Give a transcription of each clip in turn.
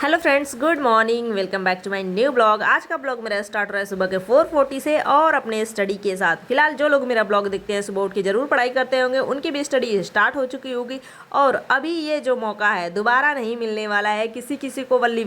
Hello friends, good morning. Welcome back to my new blog. आज का blog मेरा start हो रहा है सुबह के 4:40 से और अपने स्टडी के साथ। फिलहाल जो लोग मेरा ब्लॉग देखते हैं, सुबह उठ के जरूर पढ़ाई करते होंगे, उनकी भी स्टडी स्टार्ट हो चुकी होगी। और अभी ये जो मौका है दोबारा नहीं मिलने वाला है। किसी किसी को वनली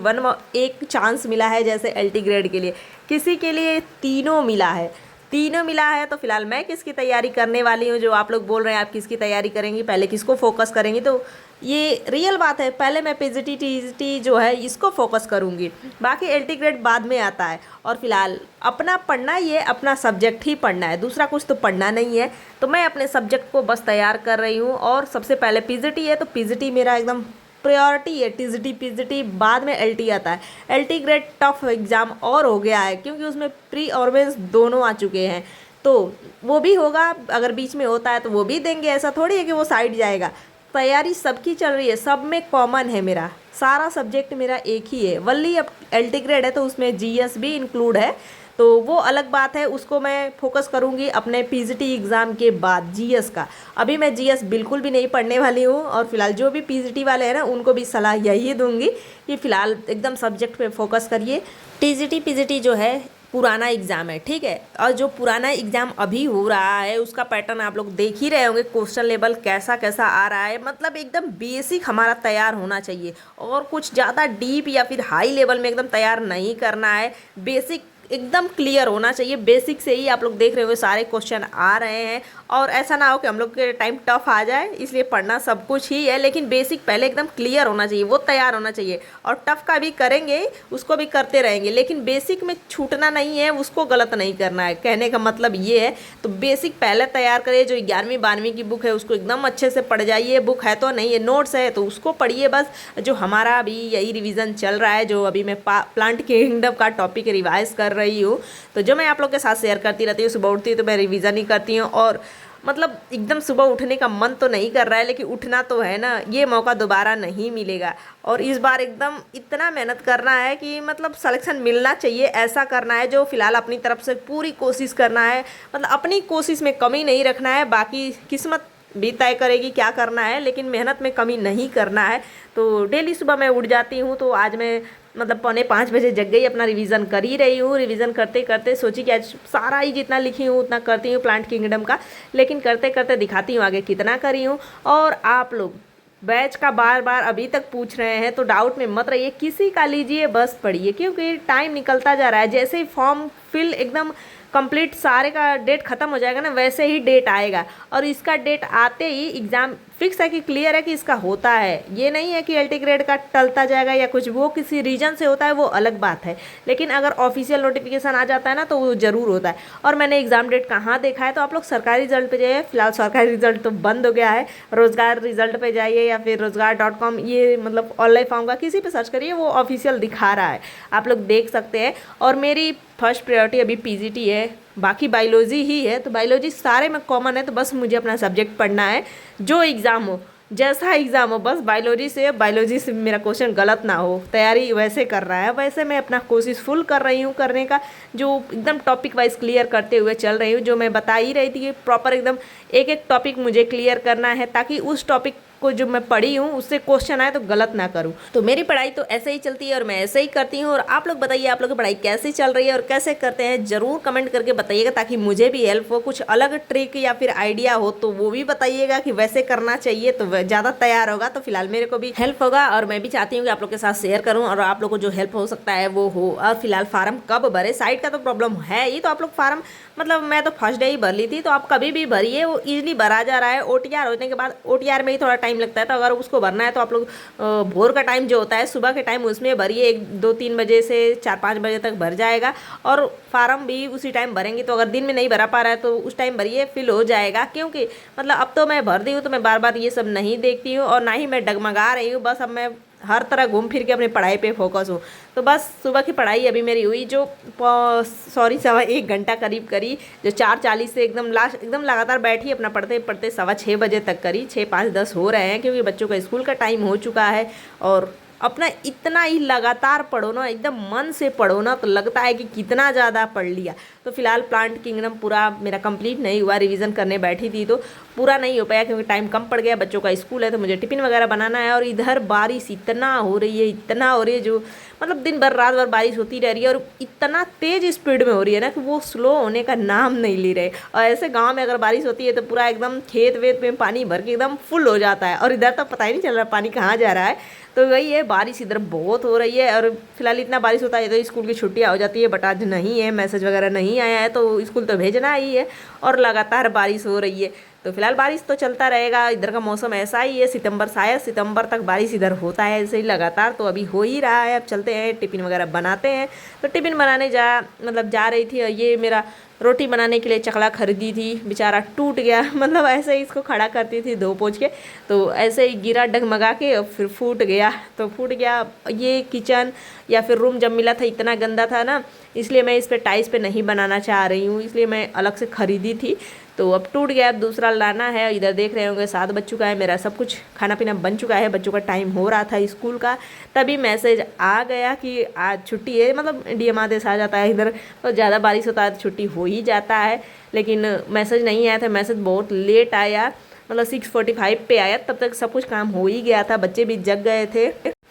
एक चांस मिला है, जैसे एलटी ग्रेड के लिए, किसी के लिए तीनों मिला है। तीनों मिला है तो फिलहाल मैं किसकी तैयारी करने वाली हूँ। जो आप लोग बोल रहे हैं आप किसकी तैयारी करेंगी, पहले किसको फोकस करेंगी, तो ये रियल बात है। पहले मैं पीजीटी टीजीटी जो है इसको फोकस करूँगी, बाकी एलटी ग्रेड बाद में आता है। और फिलहाल अपना पढ़ना ही है, अपना सब्जेक्ट ही पढ़ना है, दूसरा कुछ तो पढ़ना नहीं है। तो मैं अपने सब्जेक्ट को बस तैयार कर रही हूँ। और सबसे पहले पीजीटी है तो पीजीटी मेरा एकदम प्रायोरिटी है। टीजीटी पीजीटी बाद में एलटी आता है। एलटी ग्रेड टफ एग्ज़ाम और हो गया है, क्योंकि उसमें प्री और मेंस दोनों आ चुके हैं। तो वो भी होगा, अगर बीच में होता है तो वो भी देंगे। ऐसा थोड़ी है कि वो साइड जाएगा। तैयारी सबकी चल रही है, सब में कॉमन है। मेरा सारा सब्जेक्ट मेरा एक ही है। वल्ली अब एलटी ग्रेड है तो उसमें जीएस भी इंक्लूड है, तो वो अलग बात है। उसको मैं फोकस करूँगी अपने पीजीटी एग्ज़ाम के बाद जीएस का। अभी मैं जीएस बिल्कुल भी नहीं पढ़ने वाली हूँ। और फिलहाल जो भी पीजीटी वाले हैं ना, उनको भी सलाह यही दूंगी कि फ़िलहाल एकदम सब्जेक्ट पे फोकस करिए। टीजीटी पीजीटी जो है पुराना एग्ज़ाम है, ठीक है। और जो पुराना एग्ज़ाम अभी हो रहा है उसका पैटर्न आप लोग देख ही रहे होंगे। क्वेश्चन लेवल कैसा कैसा आ रहा है, मतलब एकदम बेसिक हमारा तैयार होना चाहिए, और कुछ ज़्यादा डीप या फिर हाई लेवल में एकदम तैयार नहीं करना है। बेसिक एकदम क्लियर होना चाहिए। बेसिक से ही आप लोग देख रहे हो सारे क्वेश्चन आ रहे हैं। और ऐसा ना हो कि हम लोग के टाइम टफ आ जाए, इसलिए पढ़ना सब कुछ ही है, लेकिन बेसिक पहले एकदम क्लियर होना चाहिए, वो तैयार होना चाहिए। और टफ का भी करेंगे, उसको भी करते रहेंगे, लेकिन बेसिक में छूटना नहीं है, उसको गलत नहीं करना है। कहने का मतलब ये है। तो बेसिक पहले तैयार करिए। जो 11वीं 12वीं की बुक है उसको एकदम अच्छे से पढ़ जाइए। बुक है तो नहीं है, नोट्स है तो उसको पढ़िए बस। जो हमारा अभी यही रिवीजन चल रहा है, जो अभी मैं प्लांट किंगडम का टॉपिक रिवाइज कर रही हूँ, तो जो मैं आप लोग के साथ शेयर करती रहती हूँ। सुबह उठती हूँ तो मैं रिवीजन ही करती हूँ। और मतलब एकदम सुबह उठने का मन तो नहीं कर रहा है, लेकिन उठना तो है ना। ये मौका दोबारा नहीं मिलेगा, और इस बार एकदम इतना मेहनत करना है कि मतलब सिलेक्शन मिलना चाहिए। ऐसा करना है जो फिलहाल अपनी तरफ से पूरी कोशिश करना है, मतलब अपनी कोशिश में कमी नहीं रखना है। बाकी किस्मत भी तय करेगी क्या करना है, लेकिन मेहनत में कमी नहीं करना है। तो डेली सुबह मैं उठ जाती हूँ, तो आज मैं मतलब 4:45 जग गई, अपना रिवीजन कर ही रही हूँ। रिवीजन करते करते सोची कि आज सारा ही जितना लिखी हूँ उतना करती हूँ प्लांट किंगडम का, लेकिन करते करते दिखाती हूँ आगे कितना करी हूँ। और आप लोग बैच का बार बार अभी तक पूछ रहे हैं, तो डाउट में मत रहिए, किसी का लीजिए बस पढ़िए, क्योंकि टाइम निकलता जा रहा है। जैसे ही फॉर्म फिल एकदम कंप्लीट सारे का डेट ख़त्म हो जाएगा ना, वैसे ही डेट आएगा। और इसका डेट आते ही एग्ज़ाम फिक्स है कि क्लियर है कि इसका होता है। ये नहीं है कि एलटी ग्रेड का टलता जाएगा या कुछ, वो किसी रीजन से होता है, वो अलग बात है। लेकिन अगर ऑफिशियल नोटिफिकेशन आ जाता है ना, तो वो ज़रूर होता है। और मैंने एग्ज़ाम डेट कहाँ देखा है, तो आप लोग सरकारी रिजल्ट पे जाइए। फिलहाल सरकारी रिजल्ट तो बंद हो गया है। रोज़गार रिजल्ट पे जाइए या फिर रोज़गार.com, ये मतलब ऑनलाइन फॉर्म का किसी पे सर्च करिए, वो ऑफिशियल दिखा रहा है, आप लोग देख सकते हैं। और मेरी फर्स्ट प्रायोरिटी अभी पीजीटी है, बाकी बायोलॉजी ही है। तो बायोलॉजी सारे में कॉमन है, तो बस मुझे अपना सब्जेक्ट पढ़ना है। जो एग्ज़ाम हो, जैसा एग्ज़ाम हो, बस बायोलॉजी से मेरा क्वेश्चन गलत ना हो। तैयारी वैसे कर रहा है, वैसे मैं अपना कोशिश फुल कर रही हूँ करने का। जो एकदम टॉपिक वाइज क्लियर करते हुए चल रही हूँ। जो मैं बता ही रही थी कि प्रॉपर एकदम एक एक टॉपिक मुझे क्लियर करना है, ताकि उस टॉपिक को जो मैं पढ़ी हूँ उससे क्वेश्चन आए तो गलत ना करूँ। तो मेरी पढ़ाई तो ऐसे ही चलती है और मैं ऐसे ही करती हूँ। और आप लोग बताइए, आप लोग की पढ़ाई कैसी चल रही है और कैसे करते हैं, ज़रूर कमेंट करके बताइएगा, ताकि मुझे भी हेल्प हो। कुछ अलग ट्रिक या फिर आइडिया हो तो वो भी बताइएगा कि वैसे करना चाहिए, तो ज़्यादा तैयार होगा, तो फिलहाल मेरे को भी हेल्प होगा। और मैं भी चाहती हूँ कि आप लोग के साथ शेयर करूँ और आप लोग को जो हेल्प हो सकता है वो हो। और फिलहाल फार्म कब भरे, साइट का तो प्रॉब्लम है ही, तो आप लोग फार्म मतलब मैं तो फर्स्ट डे ही भर ली थी, तो आप कभी भी भरिए, वो इजीली भरा जा रहा है। ओटीआर होने के बाद, ओटीआर में ही थोड़ा टाइम लगता है, तो अगर उसको भरना है तो आप लोग भोर का टाइम जो होता है सुबह के टाइम, उसमें भरिए। 1 2 3 बजे से 4 5 बजे तक भर जाएगा। और फार्म भी उसी टाइम भरेंगे, तो अगर दिन में नहीं भरा पा रहा है तो उस टाइम भरिए, फिल हो जाएगा। क्योंकि मतलब अब तो मैं भर दी हूँ, तो मैं बार बार ये सब नहीं देखती हूँ, और ना ही मैं डगमगा रही हूँ। बस अब मैं हर तरह घूम फिर के अपनी पढ़ाई पे फोकस हूँ। तो बस सुबह की पढ़ाई अभी मेरी हुई, जो सवा 1 घंटा करीब करी, जो 4:40 से एकदम लास्ट एकदम लगातार बैठी अपना पढ़ते पढ़ते 6:15 बजे तक करी। 6 5 10 हो रहे हैं, क्योंकि बच्चों का स्कूल का टाइम हो चुका है। और अपना इतना ही लगातार पढ़ो ना, एकदम मन से पढ़ो ना, तो लगता है कि कितना ज़्यादा पढ़ लिया। तो फिलहाल प्लांट किंगडम पूरा मेरा कंप्लीट नहीं हुआ, रिवीजन करने बैठी थी तो पूरा नहीं हो पाया क्योंकि टाइम कम पड़ गया, बच्चों का स्कूल है तो मुझे टिफ़िन वगैरह बनाना है। और इधर बारिश इतना हो रही है, इतना हो रही है, जो मतलब दिन भर रात भर बारिश होती रह रही है और इतना तेज़ स्पीड में हो रही है ना कि वो स्लो होने का नाम नहीं ले रहे। और ऐसे गांव में अगर बारिश होती है तो पूरा एकदम खेत वेत में पानी भर के एकदम फुल हो जाता है, और इधर तो पता ही नहीं चल रहा पानी कहाँ जा रहा है। तो वही है, बारिश इधर बहुत हो रही है और फिलहाल इतना बारिश होता है तो स्कूल की छुट्टियाँ हो जाती है, बट आज नहीं है, मैसेज वगैरह नहीं आया है तो स्कूल तो भेजना ही है। और लगातार बारिश हो रही है तो फिलहाल बारिश तो चलता रहेगा। इधर का मौसम ऐसा ही है, सितंबर, शायद सितंबर तक बारिश इधर होता है ऐसे ही लगातार, तो अभी हो ही रहा है। अब चलते हैं टिफ़िन वगैरह बनाते हैं। तो टिफ़िन बनाने जा रही थी, और ये मेरा रोटी बनाने के लिए चकला खरीदी थी, बेचारा टूट गया। मतलब ऐसे ही इसको खड़ा करती थी धो पोंछ के, तो ऐसे ही गिरा डगमगा के और फिर फूट गया। तो फूट गया। ये किचन या फिर रूम जब मिला था इतना गंदा था ना, इसलिए मैं इस पर टाइल्स पे नहीं बनाना चाह रही हूँ, इसलिए मैं अलग से ख़रीदी थी। तो अब टूट गया, अब दूसरा लाना है। इधर देख रहे होंगे 7 बज चुका है, मेरा सब कुछ खाना पीना बन चुका है, बच्चों का टाइम हो रहा था स्कूल का, तभी मैसेज आ गया कि आज छुट्टी है। मतलब डीएम आदेश आ जाता है इधर, तो ज़्यादा बारिश होता है तो छुट्टी हो ही जाता है, लेकिन मैसेज नहीं आया था। मैसेज बहुत लेट आया, मतलब 6:45 पे आया, तब तक सब कुछ काम हो ही गया था, बच्चे भी जग गए थे,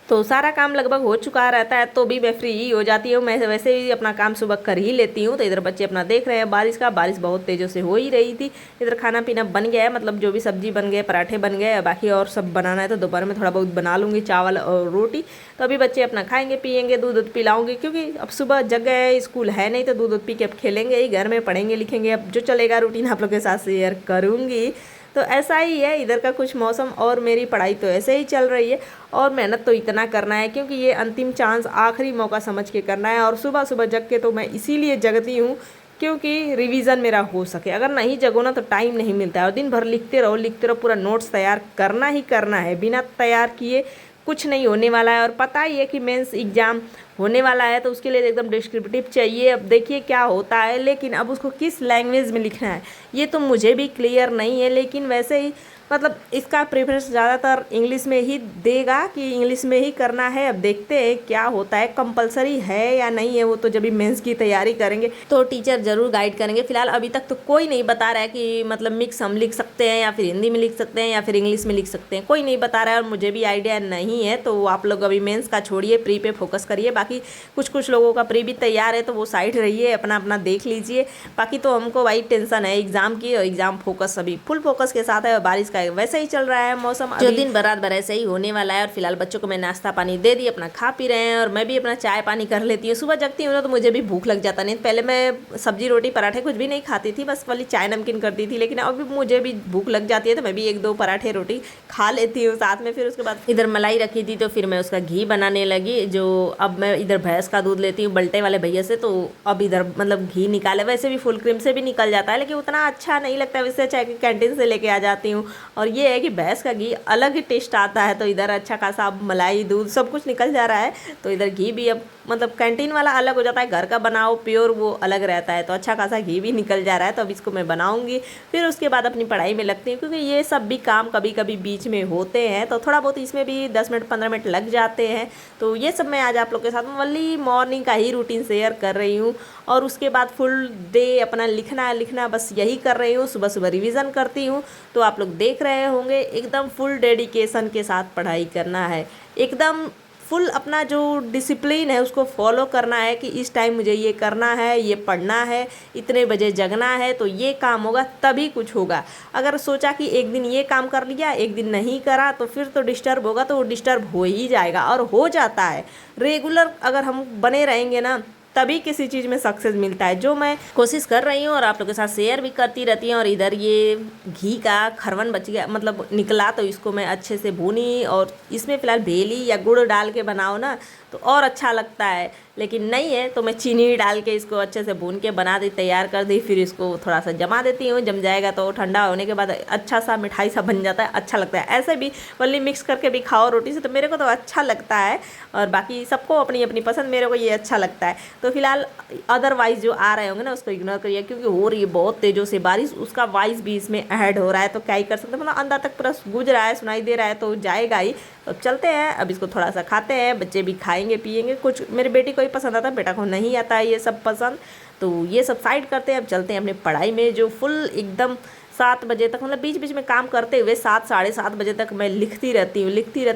तो सारा काम लगभग हो चुका रहता है तो भी मैं फ्री ही हो जाती हूँ। मैं वैसे ही अपना काम सुबह कर ही लेती हूँ। तो इधर बच्चे अपना देख रहे हैं बारिश बहुत तेज़ों से हो ही रही थी। इधर खाना पीना बन गया है, मतलब जो भी सब्जी बन गए, पराठे बन गए, बाकी और सब बनाना है तो दोपहर में थोड़ा बहुत बना लूँगी, चावल और रोटी। तो अभी बच्चे अपना खाएंगे पियेंगे, दूध पिलाऊंगी, क्योंकि अब सुबह जग गए, स्कूल है नहीं तो दूध पी के अब खेलेंगे ही, घर में पढ़ेंगे लिखेंगे। अब जो चलेगा रूटीन आप लोग के साथ शेयर करूँगी। तो ऐसा ही है इधर का कुछ मौसम, और मेरी पढ़ाई तो ऐसे ही चल रही है। और मेहनत तो इतना करना है क्योंकि ये अंतिम चांस, आखिरी मौका समझ के करना है। और सुबह सुबह जग के तो मैं इसीलिए जगती हूँ क्योंकि रिवीजन मेरा हो सके। अगर नहीं जगो ना तो टाइम नहीं मिलता है, और दिन भर लिखते रहो, पूरा नोट्स तैयार करना ही करना है, बिना तैयार किए कुछ नहीं होने वाला है। और पता ही है कि मेंस एग्ज़ाम होने वाला है तो उसके लिए एकदम डिस्क्रिप्टिव चाहिए। अब देखिए क्या होता है, लेकिन अब उसको किस लैंग्वेज में लिखना है ये तो मुझे भी क्लियर नहीं है, लेकिन वैसे ही मतलब इसका प्रेफरेंस ज़्यादातर इंग्लिश में ही देगा कि इंग्लिश में ही करना है। अब देखते हैं क्या होता है, कंपलसरी है या नहीं है, वो तो जब भी मेंस की तैयारी करेंगे तो टीचर ज़रूर गाइड करेंगे। फिलहाल अभी तक तो कोई नहीं बता रहा है कि मतलब मिक्स हम लिख सकते हैं या फिर हिंदी में लिख सकते हैं या फिर इंग्लिश में लिख सकते हैं, कोई नहीं बता रहा है और मुझे भी आइडिया नहीं है। तो आप लोग अभी मेंस का छोड़िए, प्री पे फोकस करिए। बाकी कुछ लोगों का प्री भी तैयार है तो वो साइड रहिए, अपना अपना देख लीजिए। बाकी तो हमको भाई टेंशन है एग्ज़ाम की, और एग्ज़ाम फोकस अभी फुल फोकस के साथ है। और बारिश का वैसे ही चल रहा है मौसम, जो दिन रात भर ऐसे ही होने वाला है। और फिलहाल बच्चों को मैं नाश्ता पानी दे दी, अपना खा पी रहे हैं, और मैं भी अपना चाय पानी कर लेती हूँ। सुबह जगती हूँ ना तो मुझे भी भूख लग जाता, नहीं पहले मैं सब्जी रोटी पराठे कुछ भी नहीं खाती थी, बस वाली चाय नमकीन करती थी, लेकिन अभी मुझे भी भूख लग जाती है तो मैं भी 1-2 पराठे रोटी खा लेती हूँ साथ में। फिर उसके बाद इधर मलाई रखी थी तो फिर मैं उसका घी बनाने लगी, जो अब मैं इधर भैंस का दूध लेती हूँ बल्टे वाले भैया से, तो अब इधर मतलब घी निकाले, वैसे भी फुल क्रीम से भी निकल जाता है लेकिन उतना अच्छा नहीं लगता, वैसे चाहे कि कैंटीन से लेके आ जाती हूँ। और ये है कि भैंस का घी अलग ही टेस्ट आता है, तो इधर अच्छा खासा अब मलाई दूध सब कुछ निकल जा रहा है। तो इधर घी भी अब मतलब कैंटीन वाला अलग हो जाता है, घर का बनाओ प्योर वो अलग रहता है, तो अच्छा खासा घी भी निकल जा रहा है। तो अब इसको मैं बनाऊंगी, फिर उसके बाद अपनी पढ़ाई में लगती हूँ, क्योंकि ये सब भी काम कभी कभी बीच में होते हैं, तो थोड़ा बहुत इसमें भी 10 मिनट 15 मिनट लग जाते हैं। तो ये सब मैं आज आप लोग के साथ वली मॉर्निंग का ही रूटीन शेयर कर रही हूँ। और उसके बाद फुल डे अपना लिखना बस यही कर रही हूँ, सुबह सुबह रिवीजन करती हूँ। तो आप लोग देख रहे होंगे एकदम फुल डेडिकेशन के साथ पढ़ाई करना है, एकदम फुल अपना जो डिसिप्लिन है उसको फॉलो करना है कि इस टाइम मुझे ये करना है, ये पढ़ना है, इतने बजे जगना है, तो ये काम होगा तभी कुछ होगा। अगर सोचा कि एक दिन ये काम कर लिया, एक दिन नहीं करा, तो फिर तो डिस्टर्ब होगा, तो वो डिस्टर्ब हो ही जाएगा और हो जाता है। रेगुलर अगर हम बने रहेंगे ना तभी किसी चीज़ में सक्सेस मिलता है, जो मैं कोशिश कर रही हूँ और आप लोगों के साथ शेयर भी करती रहती हूँ। और इधर ये घी का खरवन बच गया, मतलब निकला, तो इसको मैं अच्छे से भूनी, और इसमें फ़िलहाल भेली या गुड़ डाल के बनाओ ना तो और अच्छा लगता है, लेकिन नहीं है तो मैं चीनी डाल के इसको अच्छे से भून के बना दी, तैयार कर दी। फिर इसको थोड़ा सा जमा देती हूँ, जम जाएगा तो ठंडा होने के बाद अच्छा सा मिठाई सा बन जाता है, अच्छा लगता है। ऐसे भी वली मिक्स करके भी खाओ रोटी से, तो मेरे को तो अच्छा लगता है, और बाकी सबको अपनी अपनी पसंद, मेरे को ये अच्छा लगता है। तो फिलहाल अदरवाइज जो आ रहे होंगे ना उसको इग्नोर करिए, क्योंकि हो रही है बहुत तेज़ों से बारिश, उसका वॉइस भी इसमें ऐड हो रहा है, तो क्या ही कर सकते हैं, मतलब अंदर तक पूरा गूंज रहा है, सुनाई दे रहा है, तो जाएगा ही। तो चलते हैं, अब इसको थोड़ा सा खाते हैं, बच्चे भी खाएंगे पिएंगे। कुछ मेरी बेटी को ही पसंद आता है, बेटा को नहीं आता है ये सब पसंद, तो ये सब साइड करते हैं। अब चलते हैं अपनी पढ़ाई में, जो फुल एकदम 7 बजे तक, मतलब बीच बीच में काम करते हुए 7 साढ़े 7 बजे तक मैं लिखती रहती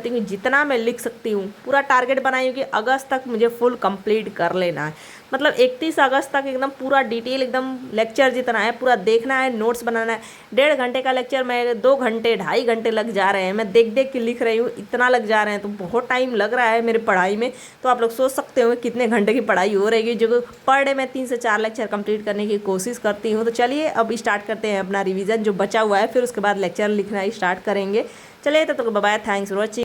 हूँ जितना मैं लिख सकती हूँ। पूरा टारगेट बनाई हूँ कि अगस्त तक मुझे फुल कंप्लीट कर लेना है, मतलब 31 अगस्त तक एकदम पूरा डिटेल एकदम लेक्चर जितना है पूरा देखना है, नोट्स बनाना है। 1.5 घंटे का लेक्चर मैं 2 घंटे 2.5 घंटे लग जा रहे हैं, मैं देख देख के लिख रही हूँ, इतना लग जा रहे हैं, तो बहुत टाइम लग रहा है मेरी पढ़ाई में। तो आप लोग सोच सकते हो कितने घंटे की पढ़ाई हो रहेगी, जो पर डे मैं 3 से 4 लेक्चर कंप्लीट करने की कोशिश करती हूँ। तो चलिए अब स्टार्ट करते हैं अपना रिवीजन जो बचा हुआ है, फिर उसके बाद लेक्चर लिखना स्टार्ट करेंगे। चलिए तब तक bye bye, thanks for watching.